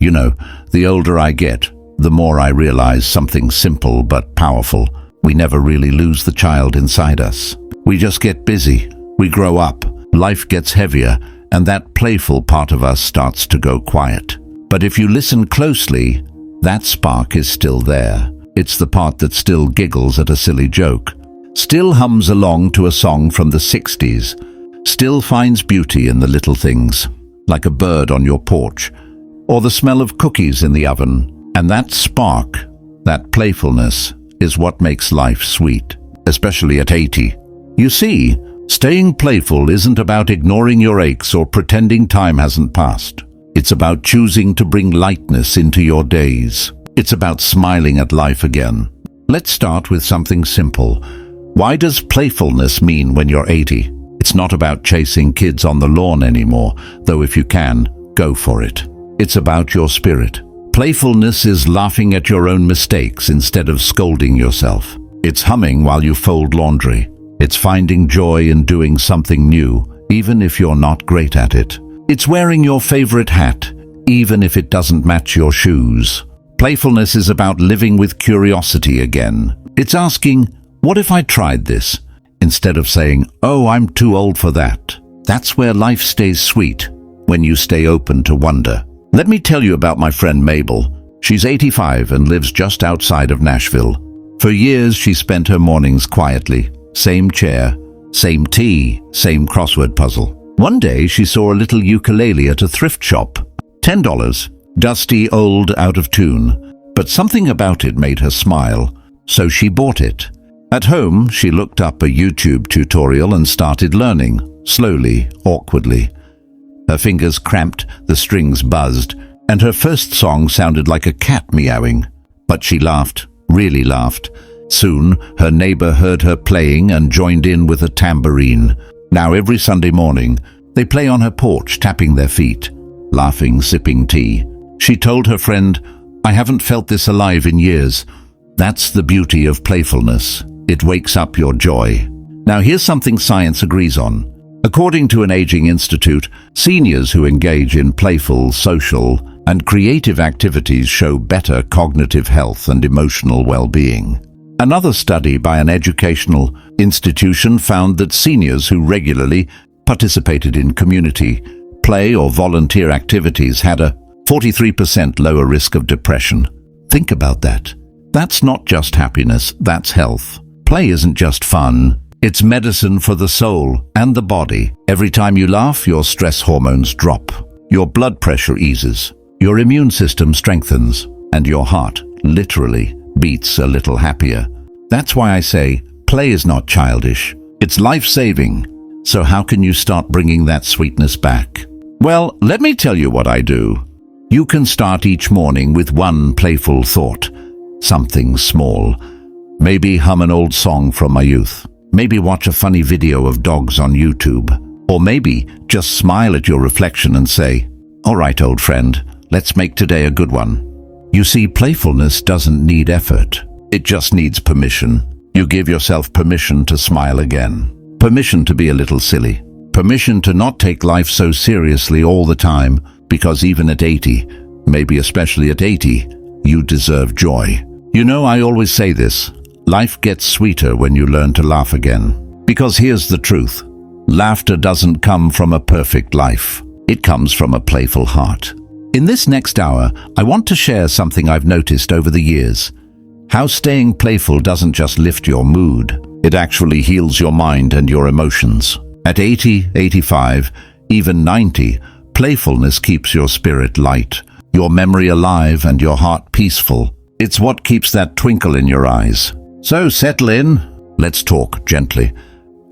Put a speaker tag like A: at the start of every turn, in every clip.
A: You know, the older I get, the more I realize something simple but powerful. We never really lose the child inside us. We just get busy. We grow up. Life gets heavier, and that playful part of us starts to go quiet. But if you listen closely, that spark is still there. It's the part that still giggles at a silly joke, still hums along to a song from the 60s, still finds beauty in the little things, like a bird on your porch, or the smell of cookies in the oven. And that spark, that playfulness, is what makes life sweet, especially at 80. You see, staying playful isn't about ignoring your aches or pretending time hasn't passed. It's about choosing to bring lightness into your days. It's about smiling at life again. Let's start with something simple. Why does playfulness mean when you're 80? It's not about chasing kids on the lawn anymore, though if you can, go for it. It's about your spirit. Playfulness is laughing at your own mistakes instead of scolding yourself. It's humming while you fold laundry. It's finding joy in doing something new, even if you're not great at it. It's wearing your favorite hat, even if it doesn't match your shoes. Playfulness is about living with curiosity again. It's asking, what if I tried this? Instead of saying, oh, I'm too old for that. That's where life stays sweet, when you stay open to wonder. Let me tell you about my friend Mabel. She's 85 and lives just outside of Nashville. For years, she spent her mornings quietly. Same chair, same tea, same crossword puzzle. One day, she saw a little ukulele at a thrift shop. $10. Dusty, old, out of tune. But something about it made her smile, so she bought it. At home, she looked up a YouTube tutorial and started learning, slowly, awkwardly. Her fingers cramped, the strings buzzed, and her first song sounded like a cat meowing. But she laughed, really laughed. Soon, her neighbor heard her playing and joined in with a tambourine. Now every Sunday morning, they play on her porch, tapping their feet, laughing, sipping tea. She told her friend, I haven't felt this alive in years. That's the beauty of playfulness. It wakes up your joy. Now here's something science agrees on. According to an aging institute, seniors who engage in playful, social, and creative activities show better cognitive health and emotional well-being. Another study by an educational institution found that seniors who regularly participated in community, play, or volunteer activities had a 43% lower risk of depression. Think about that. That's not just happiness, that's health. Play isn't just fun. It's medicine for the soul and the body. Every time you laugh, your stress hormones drop. Your blood pressure eases. Your immune system strengthens. And your heart, literally, beats a little happier. That's why I say, play is not childish. It's life-saving. So how can you start bringing that sweetness back? Well, let me tell you what I do. You can start each morning with one playful thought. Something small. Maybe hum an old song from my youth. Maybe watch a funny video of dogs on YouTube. Or maybe just smile at your reflection and say, all right, old friend, let's make today a good one. You see, playfulness doesn't need effort. It just needs permission. You give yourself permission to smile again. Permission to be a little silly. Permission to not take life so seriously all the time, because even at 80, maybe especially at 80, you deserve joy. You know, I always say this. Life gets sweeter when you learn to laugh again. Because here's the truth. Laughter doesn't come from a perfect life. It comes from a playful heart. In this next hour, I want to share something I've noticed over the years. How staying playful doesn't just lift your mood. It actually heals your mind and your emotions. At 80, 85, even 90, playfulness keeps your spirit light, your memory alive, and your heart peaceful. It's what keeps that twinkle in your eyes. So settle in. Let's talk gently,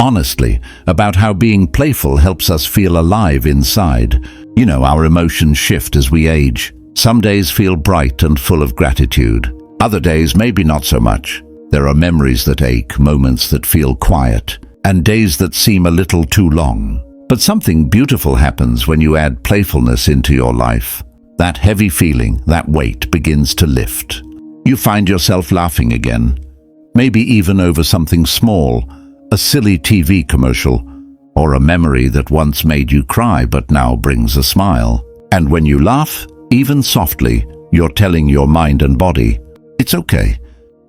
A: honestly, about how being playful helps us feel alive inside. You know, our emotions shift as we age. Some days feel bright and full of gratitude. Other days maybe not so much. There are memories that ache, moments that feel quiet, and days that seem a little too long. But something beautiful happens when you add playfulness into your life. That heavy feeling, that weight begins to lift. You find yourself laughing again. Maybe even over something small, a silly TV commercial, or a memory that once made you cry but now brings a smile. And when you laugh, Even softly, you're telling your mind and body, it's okay.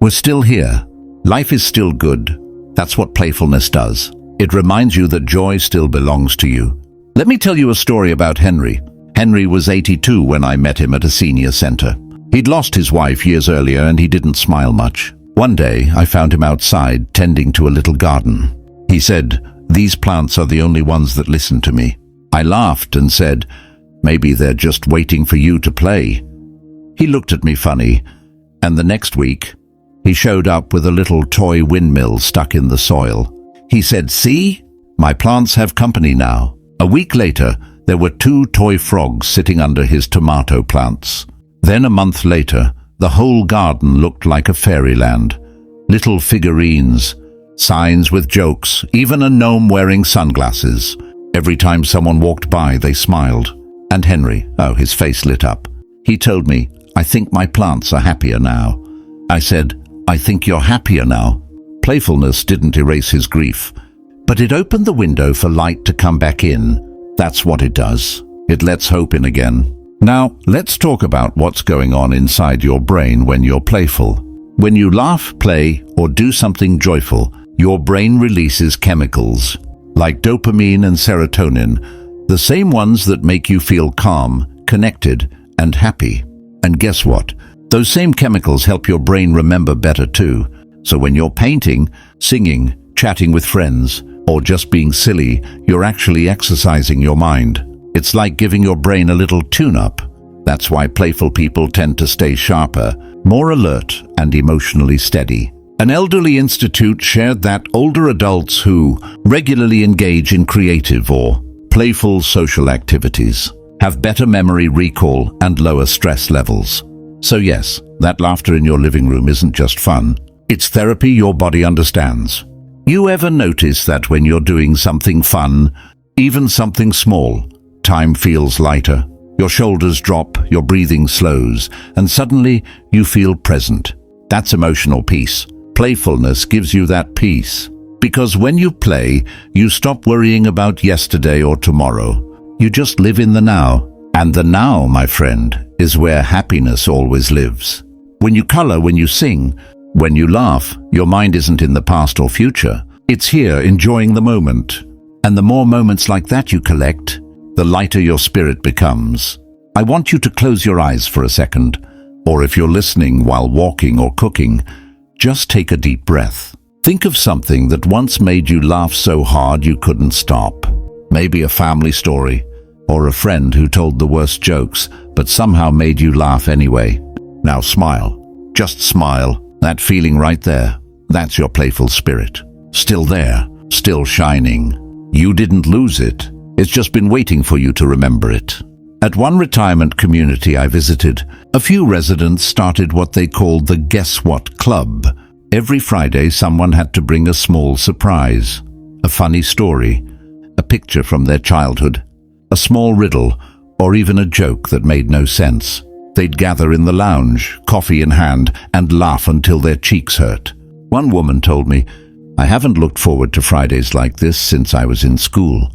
A: We're still here. Life is still good. That's what playfulness does. It reminds you that joy still belongs to you. Let me tell you a story about Henry. Henry was 82 when I met him at a senior center. He'd lost his wife years earlier and he didn't smile much. One day, I found him outside tending to a little garden. He said, "These plants are the only ones that listen to me." I laughed and said, "Maybe they're just waiting for you to play." He looked at me funny, and the next week, he showed up with a little toy windmill stuck in the soil. He said, "See? My plants have company now." A week later, there were 2 toy frogs sitting under his tomato plants. Then a month later, the whole garden looked like a fairyland. Little figurines, signs with jokes, even a gnome wearing sunglasses. Every time someone walked by, they smiled. And Henry, his face lit up. He told me, "I think my plants are happier now." I said, "I think you're happier now." Playfulness didn't erase his grief, but it opened the window for light to come back in. That's what it does. It lets hope in again. Now, let's talk about what's going on inside your brain when you're playful. When you laugh, play, or do something joyful, your brain releases chemicals like dopamine and serotonin, the same ones that make you feel calm, connected, and happy. And guess what? Those same chemicals help your brain remember better too. So when you're painting, singing, chatting with friends, or just being silly, you're actually exercising your mind. It's like giving your brain a little tune-up. That's why playful people tend to stay sharper, more alert, and emotionally steady. An elderly institute shared that older adults who regularly engage in creative or playful social activities have better memory recall and lower stress levels. So yes, that laughter in your living room isn't just fun. It's therapy your body understands. You ever notice that when you're doing something fun, even something small, time feels lighter? Your shoulders drop, your breathing slows, and suddenly you feel present. That's emotional peace. Playfulness gives you that peace. Because when you play, you stop worrying about yesterday or tomorrow. You just live in the now. And the now, my friend, is where happiness always lives. When you color, when you sing, when you laugh, your mind isn't in the past or future. It's here, enjoying the moment. And the more moments like that you collect, the lighter your spirit becomes. I want you to close your eyes for a second, or if you're listening while walking or cooking, just take a deep breath. Think of something that once made you laugh so hard you couldn't stop. Maybe a family story, or a friend who told the worst jokes, but somehow made you laugh anyway. Now smile. Just smile. That feeling right there, that's your playful spirit. Still there, still shining. You didn't lose it. It's just been waiting for you to remember it. At one retirement community I visited, a few residents started what they called the Guess What Club. Every Friday, someone had to bring a small surprise, a funny story, a picture from their childhood, a small riddle, or even a joke that made no sense. They'd gather in the lounge, coffee in hand, and laugh until their cheeks hurt. One woman told me, "I haven't looked forward to Fridays like this since I was in school."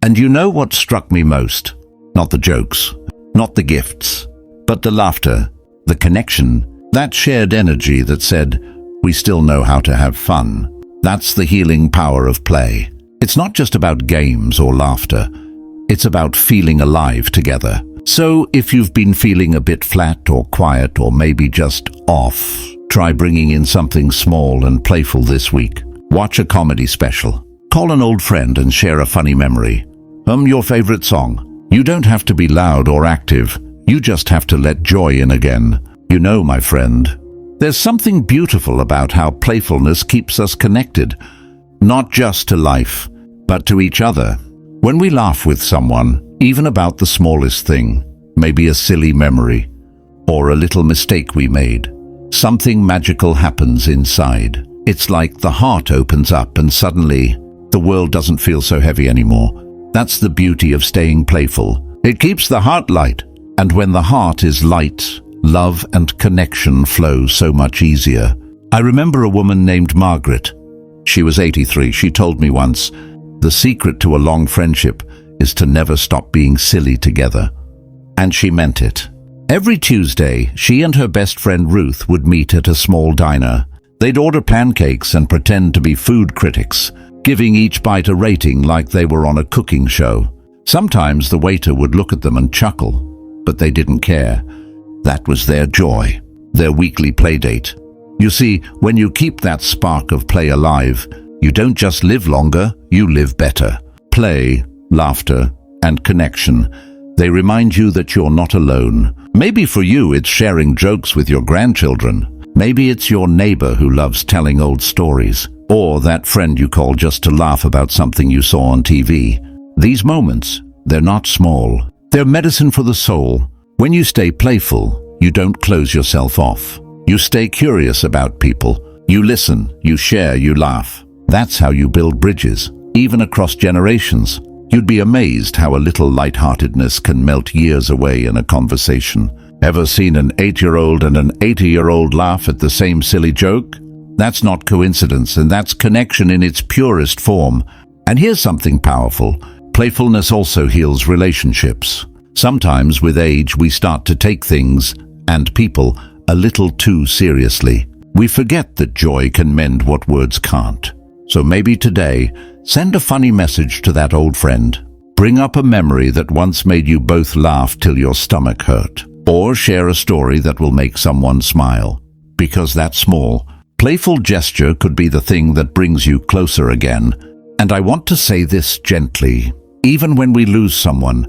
A: And you know what struck me most? Not the jokes, not the gifts, but the laughter, the connection, that shared energy that said, we still know how to have fun. That's the healing power of play. It's not just about games or laughter. It's about feeling alive together. So if you've been feeling a bit flat or quiet or maybe just off, try bringing in something small and playful this week. Watch a comedy special. Call an old friend and share a funny memory. Hum your favorite song. You don't have to be loud or active. You just have to let joy in again. You know, my friend, there's something beautiful about how playfulness keeps us connected, not just to life, but to each other. When we laugh with someone, even about the smallest thing, maybe a silly memory, or a little mistake we made, something magical happens inside. It's like the heart opens up and suddenly the world doesn't feel so heavy anymore. That's the beauty of staying playful. It keeps the heart light. And when the heart is light, love and connection flow so much easier. I remember a woman named Margaret. She was 83. She told me once, the secret to a long friendship is to never stop being silly together. and she meant it. Every Tuesday, she and her best friend Ruth would meet at a small diner. They'd order pancakes and pretend to be food critics, giving each bite a rating like they were on a cooking show. Sometimes the waiter would look at them and chuckle, but they didn't care. That was their joy, their weekly playdate. You see, when you keep that spark of play alive, you don't just live longer, you live better. Play, laughter, and connection. They remind you that you're not alone. Maybe for you it's sharing jokes with your grandchildren. Maybe it's your neighbor who loves telling old stories, or that friend you call just to laugh about something you saw on TV. These moments, they're not small. They're medicine for the soul. When you stay playful, you don't close yourself off. You stay curious about people. You listen, you share, you laugh. That's how you build bridges, even across generations. You'd be amazed how a little lightheartedness can melt years away in a conversation. Ever seen an 8-year-old and an 80-year-old laugh at the same silly joke? That's not coincidence, and that's connection in its purest form. And here's something powerful. Playfulness also heals relationships. Sometimes with age we start to take things, and people, a little too seriously. We forget that joy can mend what words can't. So maybe today, send a funny message to that old friend. Bring up a memory that once made you both laugh till your stomach hurt. Or share a story that will make someone smile. Because that small, playful gesture could be the thing that brings you closer again. And I want to say this gently. Even when we lose someone,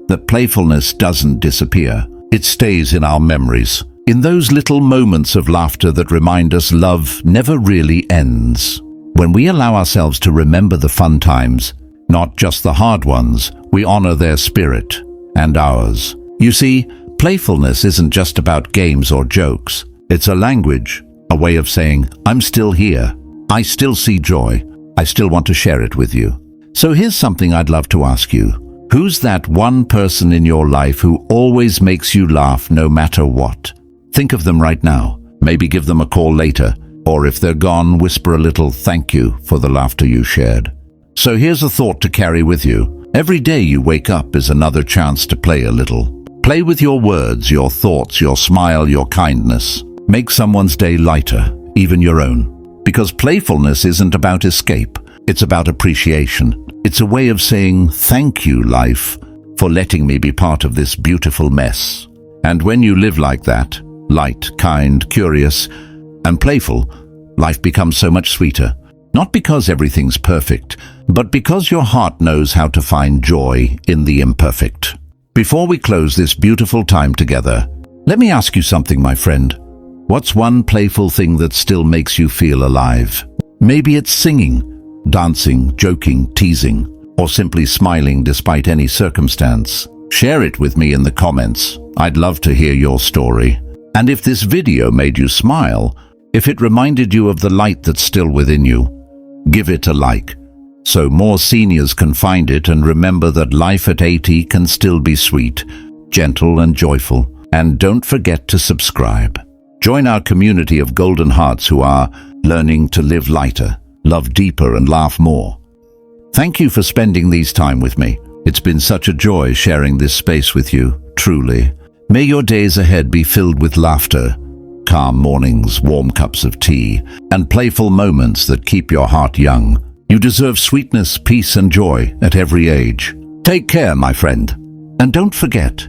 A: that playfulness doesn't disappear. It stays in our memories. In those little moments of laughter that remind us love never really ends. When we allow ourselves to remember the fun times, not just the hard ones, we honor their spirit and ours. You see, playfulness isn't just about games or jokes. It's a language, a way of saying, I'm still here. I still see joy. I still want to share it with you. So here's something I'd love to ask you. Who's that one person in your life who always makes you laugh no matter what? Think of them right now. Maybe give them a call later. Or if they're gone, whisper a little thank you for the laughter you shared. So here's a thought to carry with you. Every day you wake up is another chance to play a little. Play with your words, your thoughts, your smile, your kindness. Make someone's day lighter, even your own. Because playfulness isn't about escape. It's about appreciation. It's a way of saying, thank you, life, for letting me be part of this beautiful mess. And when you live like that, light, kind, curious, and playful, life becomes so much sweeter. Not because everything's perfect, but because your heart knows how to find joy in the imperfect. Before we close this beautiful time together, let me ask you something, my friend. What's one playful thing that still makes you feel alive? Maybe it's singing, dancing, joking, teasing, or simply smiling despite any circumstance. Share it with me in the comments. I'd love to hear your story. And if this video made you smile, if it reminded you of the light that's still within you, give it a like, so more seniors can find it and remember that life at 80 can still be sweet, gentle and joyful. And don't forget to subscribe. Join our community of golden hearts who are learning to live lighter, love deeper and laugh more. Thank you for spending these time with me. It's been such a joy sharing this space with you, truly. May your days ahead be filled with laughter, calm mornings, warm cups of tea, and playful moments that keep your heart young. You deserve sweetness, peace, and joy at every age. Take care, my friend. And don't forget,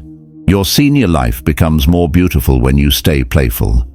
A: your senior life becomes more beautiful when you stay playful.